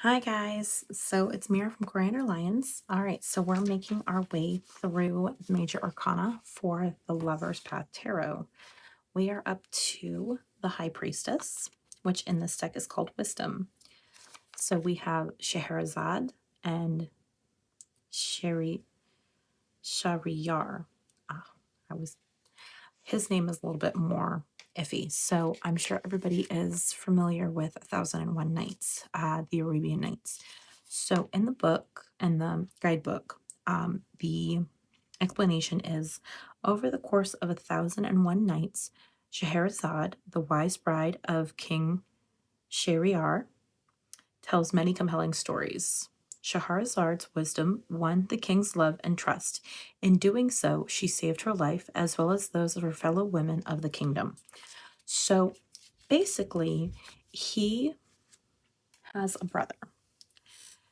Hi guys, so it's Mira from Lions. All right, so we're making our way through Major Arcana for the Lover's Path Tarot. We are up to the High Priestess, which in this deck is called Wisdom. So we have Scheherazade and Shahriyar. Ah, I was his name is a little bit more iffy. So I'm sure everybody is familiar with 1001 Nights, the Arabian Nights. So in the book and the guidebook, the explanation is over the course of 1001 nights, Scheherazade, the wise bride of King Shahryar, tells many compelling stories. Shahrazad's wisdom won the king's love and trust. In doing so, she saved her life as well as those of her fellow women of the kingdom. So basically, he has a brother.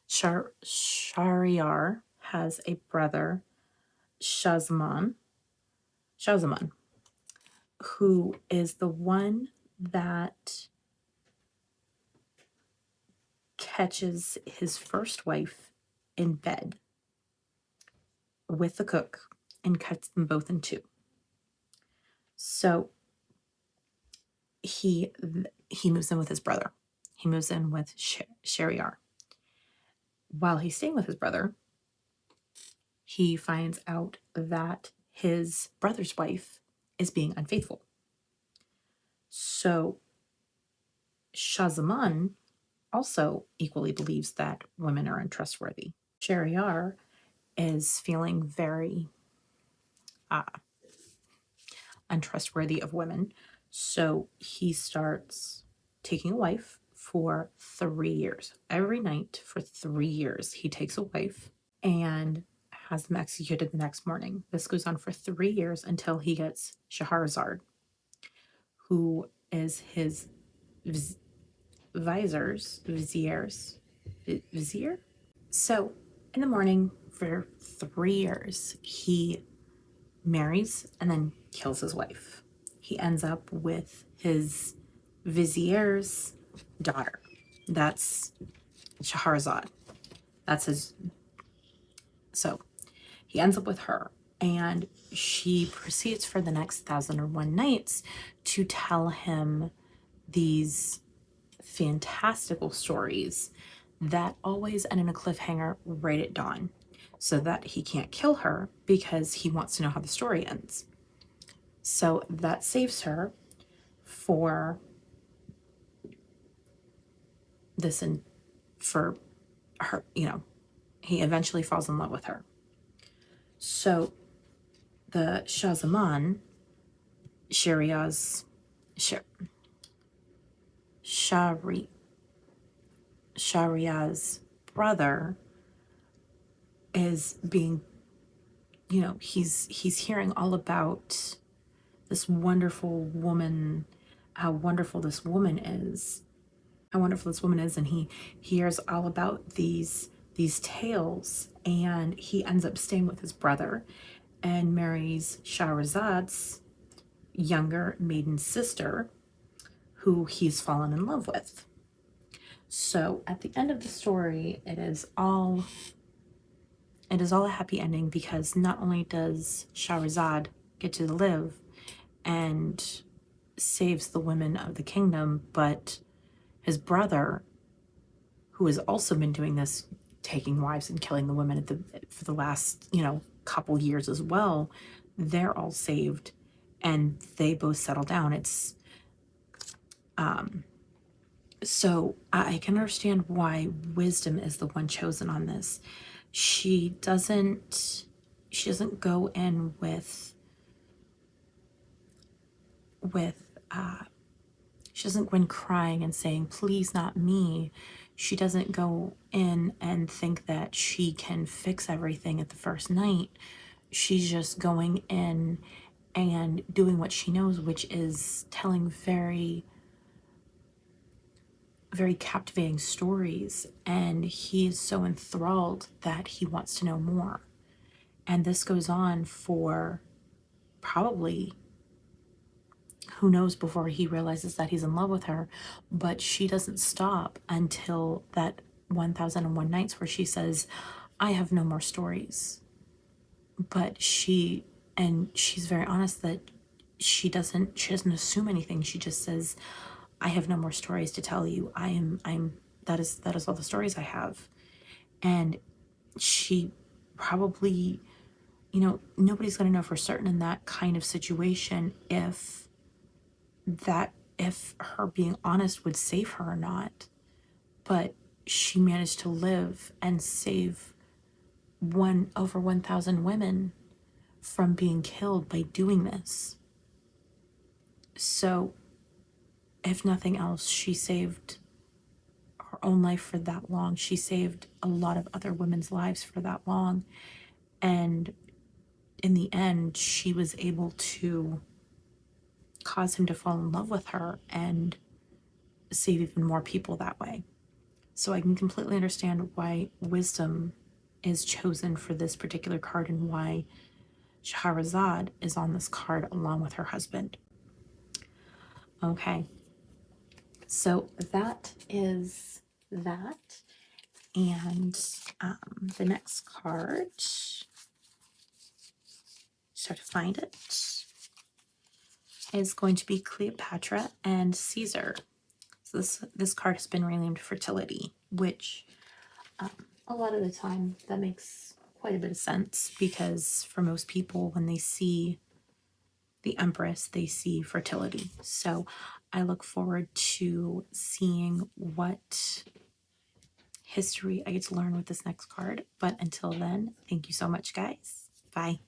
Shahryar has a brother, Shahzaman, who is the one that catches his first wife in bed with the cook and cuts them both in two. So he moves in with his brother. He moves in with Shahryar. While he's staying with his brother, he finds out that his brother's wife is being unfaithful. So Shahzaman also equally believes that women are untrustworthy. Shahryar is feeling very untrustworthy of women. So he starts taking a wife for 3 years. Every night for 3 years, he takes a wife and has them executed the next morning. This goes on for 3 years until he gets Shahrazad, who is his vizier. So in the morning for 3 years, he marries and then kills his wife. He ends up with his vizier's daughter. That's Shahrazad. That's his. So he ends up with her, and she proceeds for the next 1001 nights to tell him these fantastical stories that always end in a cliffhanger right at dawn, so that he can't kill her because he wants to know how the story ends. So that saves her for this, and for her, he eventually falls in love with her. So the Shahzaman, Shahriar's brother, is being, he's hearing all about this wonderful woman, how wonderful this woman is, and he hears all about these tales, and he ends up staying with his brother and marries Shahrazad's younger maiden sister, who he's fallen in love with. So at the end of the story, it is all a happy ending, because not only does Shahrazad get to live and saves the women of the kingdom, but his brother, who has also been doing this, taking wives and killing the women for the last, couple years as well, they're all saved and they both settle down. It's so I can understand why Wisdom is the one chosen on this. She doesn't go in with she doesn't go in crying and saying, please, not me. She doesn't go in and think that she can fix everything at the first night. She's just going in and doing what she knows, which is telling very, very captivating stories. And he is so enthralled that he wants to know more. And this goes on for probably, who knows, before he realizes that he's in love with her. But she doesn't stop until that 1001 Nights, where she says, I have no more stories. But she's very honest that she doesn't assume anything. She just says, I have no more stories to tell you. That is all the stories I have. And she probably, nobody's going to know for certain in that kind of situation if her being honest would save her or not. But she managed to live and save over 1,000 women from being killed by doing this. So, if nothing else, she saved her own life for that long. She saved a lot of other women's lives for that long. And in the end, she was able to cause him to fall in love with her and save even more people that way. So I can completely understand why wisdom is chosen for this particular card and why Shahrazad is on this card along with her husband. Okay, so that is that. And the next card, start to find it, is going to be Cleopatra and Caesar. So this card has been renamed Fertility, which a lot of the time that makes quite a bit of sense, because for most people, when they see the Empress, they see fertility. So I look forward to seeing what history I get to learn with this next card. But until then, thank you so much, guys. Bye.